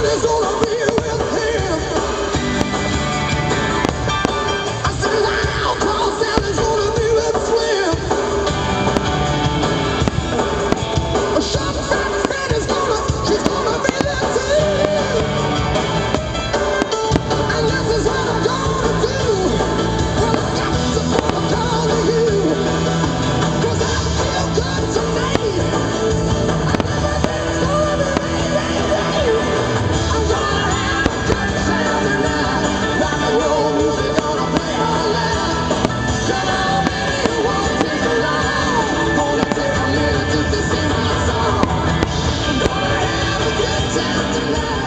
Everybody's gonna be with him. I said now, 'cause Sally's gonna be with Slim. Shop Freddy's she's gonna be there too. And this is what I'm gonna do. Well, I got to put a call to you. 'Cause I feel good tonight. Everything's gonna be right. I'm gonna have a good time tonight. Rock and roll music gonna play all night. Come on, baby, it won't take long. Gonna take a minute just to sing my song. Gonna have a good time tonight.